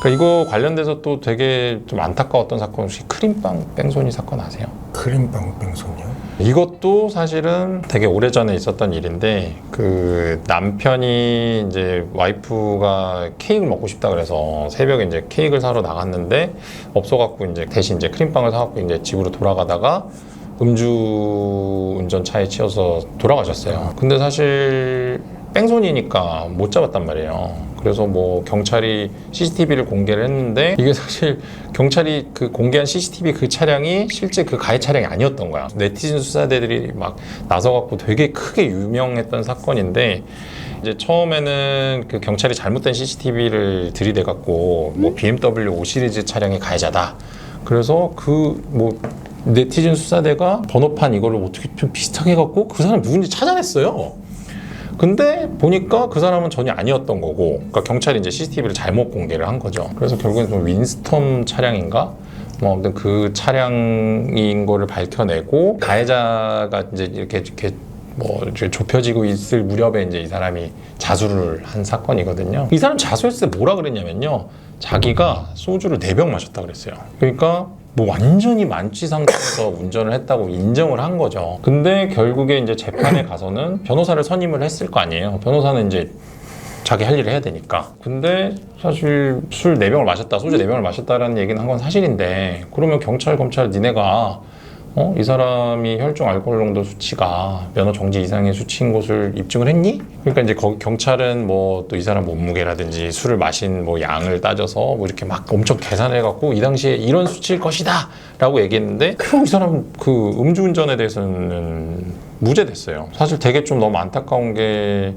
그러니까 이거 관련돼서 또 되게 좀 안타까웠던 사건, 혹시 크림빵 뺑소니 사건 아세요? 크림빵 뺑소니요? 이것도 사실은 되게 오래전에 있었던 일인데, 그 남편이 이제 와이프가 케이크를 먹고 싶다 그래서 새벽에 이제 케이크를 사러 나갔는데 없어갖고 이제 대신 이제 크림빵을 사갖고 이제 집으로 돌아가다가 음주 운전차에 치여서 돌아가셨어요. 근데 사실 뺑소니니까 못 잡았단 말이에요. 그래서 뭐 경찰이 CCTV를 공개를 했는데, 이게 사실 경찰이 그 공개한 CCTV 그 차량이 실제 그 가해 차량이 아니었던 거야. 네티즌 수사대들이 막 나서갖고 되게 크게 유명했던 사건인데, 이제 처음에는 그 경찰이 잘못된 CCTV를 들이대갖고 뭐 BMW 5 시리즈 차량의 가해자다. 그래서 그 뭐 네티즌 수사대가 번호판 이거를 어떻게 좀 비슷하게 해갖고 그 사람 누군지 찾아냈어요. 근데 보니까 그 사람은 전혀 아니었던 거고, 그러니까 경찰이 이제 CCTV를 잘못 공개를 한 거죠. 그래서 결국엔 좀 윈스톰 차량인가? 뭐 아무튼 그 차량인 거를 밝혀내고, 가해자가 이제 이렇게 뭐 좁혀지고 있을 무렵에 이제 이 사람이 자수를 한 사건이거든요. 이 사람 자수했을 때 뭐라 그랬냐면요, 자기가 소주를 4병 마셨다 그랬어요. 그러니까 뭐 완전히 만취 상태에서 운전을 했다고 인정을 한 거죠. 근데 결국에 이제 재판에 가서는 변호사를 선임을 했을 거 아니에요. 변호사는 이제 자기 할 일을 해야 되니까. 근데 사실 술 4병을 마셨다, 소주 4병을 마셨다라는 얘기는 한 건 사실인데, 그러면 경찰, 검찰 니네가 이 사람이 혈중 알코올 농도 수치가 면허 정지 이상의 수치인 것을 입증을 했니? 그러니까 이제 거기 경찰은 뭐 또 이 사람 몸무게라든지 술을 마신 뭐 양을 따져서 뭐 이렇게 막 엄청 계산을 해갖고 이 당시에 이런 수치일 것이다 라고 얘기했는데, 결국 이 사람 그 음주운전에 대해서는 무죄됐어요. 사실 되게 좀 너무 안타까운 게,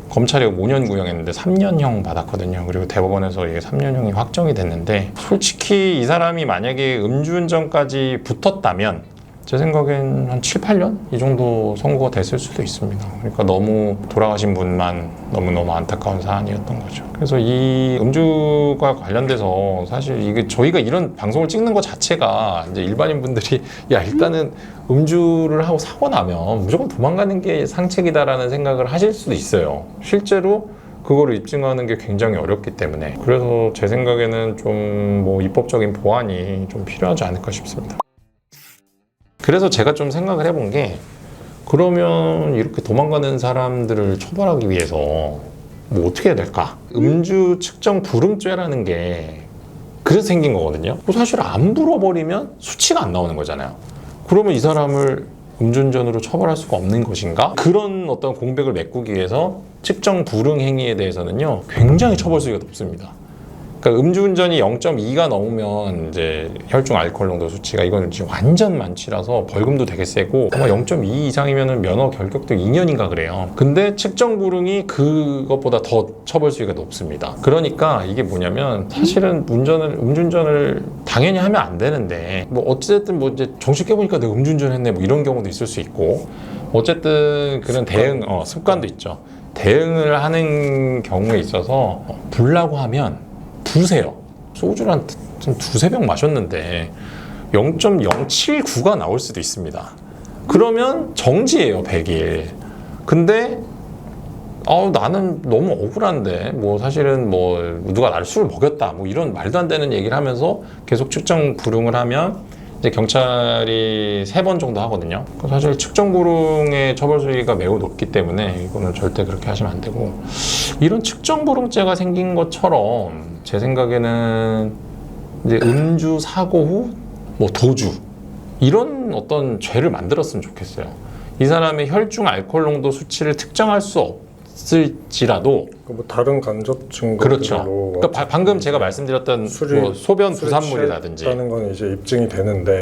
검찰이 5년 구형했는데 3년형 받았거든요. 그리고 대법원에서 이게 3년형이 확정이 됐는데, 솔직히 이 사람이 만약에 음주운전까지 붙었다면 제 생각엔 한 7, 8년? 이 정도 선고가 됐을 수도 있습니다. 그러니까 너무 돌아가신 분만 너무너무 안타까운 사안이었던 거죠. 그래서 이 음주가 관련돼서 사실 이게 저희가 이런 방송을 찍는 것 자체가 이제 일반인 분들이 야, 일단은 음주를 하고 사고 나면 무조건 도망가는 게 상책이다라는 생각을 하실 수도 있어요. 실제로 그거를 입증하는 게 굉장히 어렵기 때문에. 그래서 제 생각에는 좀 뭐 입법적인 보완이 좀 필요하지 않을까 싶습니다. 그래서 제가 좀 생각을 해본 게, 그러면 이렇게 도망가는 사람들을 처벌하기 위해서 뭐 어떻게 해야 될까? 음주 측정 불응죄라는 게 그래서 생긴 거거든요. 사실 안 불어버리면 수치가 안 나오는 거잖아요. 그러면 이 사람을 음주운전으로 처벌할 수가 없는 것인가? 그런 어떤 공백을 메꾸기 위해서 측정 불응 행위에 대해서는요, 굉장히 처벌 수위가 높습니다. 그러니까 음주운전이 0.2가 넘으면 이제 혈중 알코올 농도 수치가, 이건 지금 완전 만취라서 벌금도 되게 세고, 아마 0.2 이상이면 면허 결격도 2년인가 그래요. 근데 측정 불응이 그것보다 더 처벌 수위가 높습니다. 그러니까 이게 뭐냐면, 사실은 음주운전을 당연히 하면 안 되는데, 뭐 어쨌든 뭐 이제 정신 깨보니까 내가 음주운전했네 뭐 이런 경우도 있을 수 있고, 어쨌든 그런 대응 습관도 있죠. 대응을 하는 경우에 있어서 불라고 하면 부세요. 소주를 한 두세 병 마셨는데 0.079가 나올 수도 있습니다. 그러면 정지예요, 100일. 근데 나는 너무 억울한데, 뭐 사실은 뭐 누가 나를 술을 먹였다 뭐 이런 말도 안 되는 얘기를 하면서 계속 측정 불응을 하면 이제 경찰이 3번 정도 하거든요. 사실 측정 불응의 처벌 수위가 매우 높기 때문에 이거는 절대 그렇게 하시면 안 되고, 이런 측정 불응죄가 생긴 것처럼 제 생각에는 이제 음주 사고 후 뭐 도주 이런 어떤 죄를 만들었으면 좋겠어요. 이 사람의 혈중 알코올 농도 수치를 특정할 수 없을지라도 뭐 다른 간접 증거, 그렇죠. 그러니까 방금 제가 말씀드렸던 뭐 소변 부산물이라든지 하는 건 이제 입증이 되는데,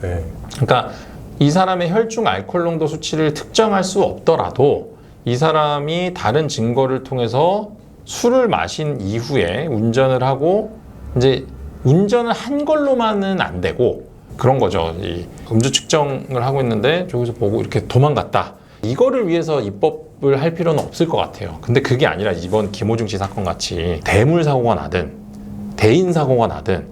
네. 그러니까 이 사람의 혈중 알코올 농도 수치를 특정할 수 없더라도 이 사람이 다른 증거를 통해서 술을 마신 이후에 운전을 하고, 이제 운전을 한 걸로만은 안 되고 그런 거죠. 이 음주 측정을 하고 있는데 저기서 보고 이렇게 도망갔다. 이거를 위해서 입법을 할 필요는 없을 것 같아요. 근데 그게 아니라 이번 김호중 씨 사건 같이 대물 사고가 나든 대인 사고가 나든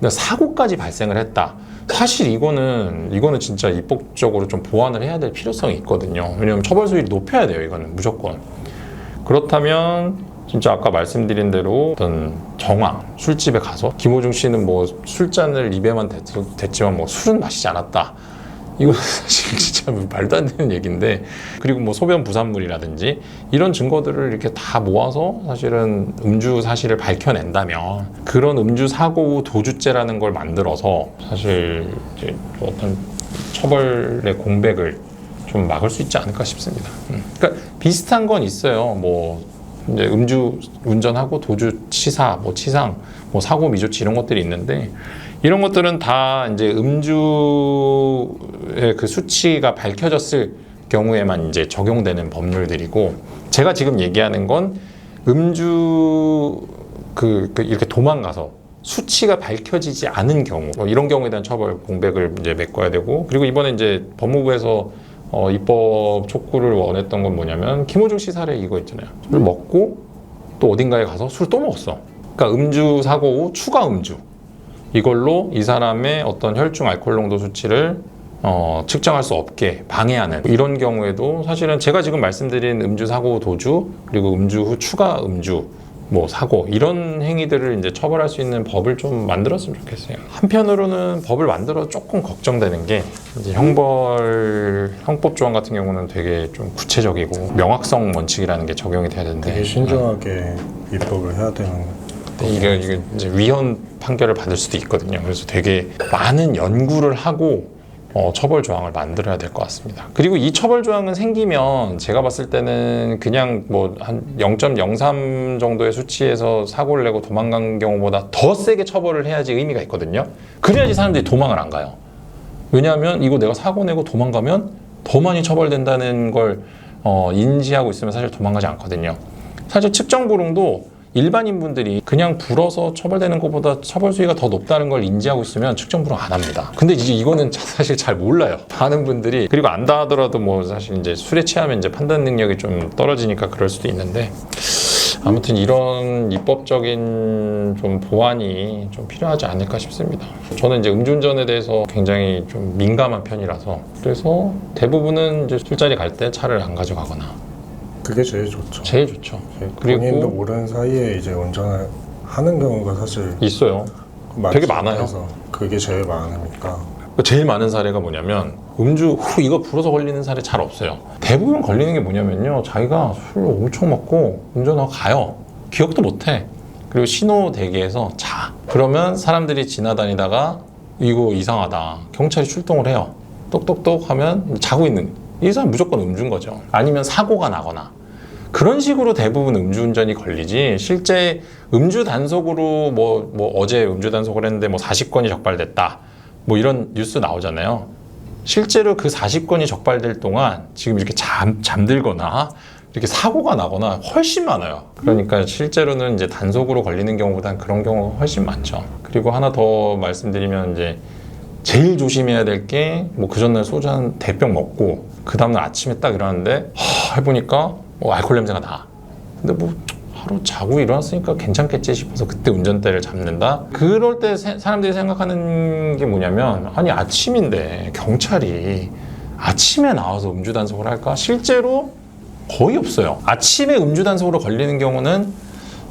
사고까지 발생을 했다. 사실 이거는 진짜 입법적으로 좀 보완을 해야 될 필요성이 있거든요. 왜냐하면 처벌 수위를 높여야 돼요. 이거는 무조건. 그렇다면 진짜 아까 말씀드린 대로 어떤 정황, 술집에 가서 김호중 씨는 뭐 술잔을 입에만 댔지만 뭐 술은 마시지 않았다. 이거 사실 진짜 말도 안 되는 얘기인데, 그리고 뭐 소변 부산물이라든지 이런 증거들을 이렇게 다 모아서 사실은 음주 사실을 밝혀낸다면 그런 음주 사고 후 도주죄라는 걸 만들어서 사실 이제 어떤 처벌의 공백을 좀 막을 수 있지 않을까 싶습니다. 그러니까 비슷한 건 있어요. 뭐 이제 음주 운전하고 도주 치사, 뭐 치상, 뭐 사고 미조치 이런 것들이 있는데, 이런 것들은 다 이제 음주의 그 수치가 밝혀졌을 경우에만 이제 적용되는 법률들이고, 제가 지금 얘기하는 건 음주 이렇게 도망가서 수치가 밝혀지지 않은 경우, 뭐 이런 경우에 대한 처벌 공백을 이제 메꿔야 되고, 그리고 이번에 이제 법무부에서 입법 촉구를 원했던 건 뭐냐면, 김호중 씨 사례 이거 있잖아요. 술 먹고 또 어딘가에 가서 술 또 먹었어. 그러니까 음주 사고 후 추가 음주. 이걸로 이 사람의 어떤 혈중 알코올 농도 수치를 측정할 수 없게 방해하는 이런 경우에도 사실은 제가 지금 말씀드린 음주 사고 후 도주, 그리고 음주 후 추가 음주, 뭐 사고, 이런 행위들을 이제 처벌할 수 있는 법을 좀 만들었으면 좋겠어요. 한편으로는 법을 만들어 조금 걱정되는 게, 이제 형법 조항 같은 경우는 되게 좀 구체적이고 명확성 원칙이라는 게 적용이 돼야 되는데, 되게 신중하게 입법을 해야 되는. 이게 이제 위헌 판결을 받을 수도 있거든요. 그래서 되게 많은 연구를 하고 처벌 조항을 만들어야 될 것 같습니다. 그리고 이 처벌 조항은 생기면 제가 봤을 때는 그냥 뭐 한 0.03 정도의 수치에서 사고를 내고 도망간 경우보다 더 세게 처벌을 해야지 의미가 있거든요. 그래야지 사람들이 도망을 안 가요. 왜냐하면 이거 내가 사고 내고 도망가면 더 많이 처벌된다는 걸 인지하고 있으면 사실 도망가지 않거든요. 사실 측정불응도 일반인 분들이 그냥 불어서 처벌되는 것보다 처벌 수위가 더 높다는 걸 인지하고 있으면 측정불응 안 합니다. 근데 이제 이거는 사실 잘 몰라요. 많은 분들이. 그리고 안다 하더라도 뭐 사실 이제 술에 취하면 이제 판단 능력이 좀 떨어지니까 그럴 수도 있는데, 아무튼 이런 입법적인 좀 보완이 좀 필요하지 않을까 싶습니다. 저는 이제 음주운전에 대해서 굉장히 좀 민감한 편이라서, 그래서 대부분은 이제 술자리 갈 때 차를 안 가져가거나. 그게 제일 좋죠. 제일 좋죠. 본인도 그리고 모르는 사이에 이제 운전을 하는 경우가 사실 있어요. 되게 많아요. 그래서 그게 제일 많으니까. 제일 많은 사례가 뭐냐면, 음주 후 이거 불어서 걸리는 사례 잘 없어요. 대부분 걸리는 게 뭐냐면요, 자기가 술 엄청 먹고 운전하고 가요. 기억도 못해. 그리고 신호 대기에서 자. 그러면 사람들이 지나다니다가 이거 이상하다, 경찰이 출동을 해요. 똑똑똑 하면 자고 있는 이 사람 무조건 음주인 거죠. 아니면 사고가 나거나. 그런 식으로 대부분 음주운전이 걸리지, 실제 음주 단속으로 뭐 어제 음주 단속을 했는데 뭐 40건이 적발됐다, 뭐 이런 뉴스 나오잖아요. 실제로 그 40건이 적발될 동안 지금 이렇게 잠들거나 이렇게 사고가 나거나 훨씬 많아요. 그러니까 실제로는 이제 단속으로 걸리는 경우보다는 그런 경우가 훨씬 많죠. 그리고 하나 더 말씀드리면, 이제 제일 조심해야 될 게, 뭐 그 전날 소주 한 대병 먹고 그 다음날 아침에 딱 일어났는데 해보니까 알코올 냄새가 나. 근데 뭐 하루 자고 일어났으니까 괜찮겠지 싶어서 그때 운전대를 잡는다. 그럴 때 사람들이 생각하는 게 뭐냐면, 아니 아침인데 경찰이 아침에 나와서 음주 단속을 할까? 실제로 거의 없어요. 아침에 음주 단속으로 걸리는 경우는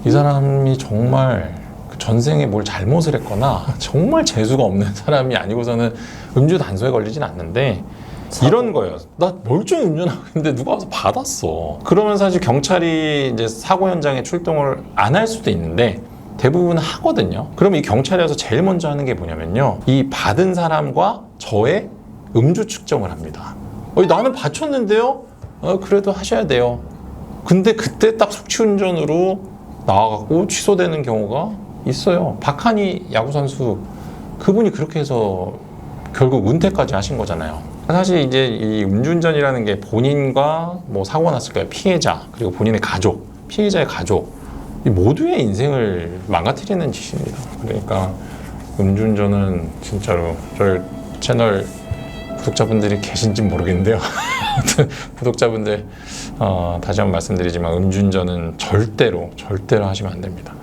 이 사람이 정말 전생에 뭘 잘못을 했거나 정말 재수가 없는 사람이 아니고서는 음주 단속에 걸리진 않는데, 이런 거예요. 나 멀쩡히 운전하고 있는데 누가 와서 받았어. 그러면 사실 경찰이 이제 사고 현장에 출동을 안 할 수도 있는데 대부분 하거든요. 그럼 이 경찰이 와서 제일 먼저 하는 게 뭐냐면요, 이 받은 사람과 저의 음주 측정을 합니다. 나는 받쳤는데요? 그래도 하셔야 돼요. 근데 그때 딱 숙취운전으로 나와갖고 취소되는 경우가 있어요. 박한희 야구선수, 그분이 그렇게 해서 결국 은퇴까지 하신 거잖아요. 사실 이제 이 음주운전이라는 게 본인과 뭐 사고가 났을 거예요. 피해자, 그리고 본인의 가족, 피해자의 가족, 이 모두의 인생을 망가뜨리는 짓입니다. 그러니까 음주운전은 진짜로, 저희 채널 구독자분들이 계신지 모르겠는데요. 아무튼 구독자분들 다시 한번 말씀드리지만, 음주운전은 절대로 하시면 안 됩니다.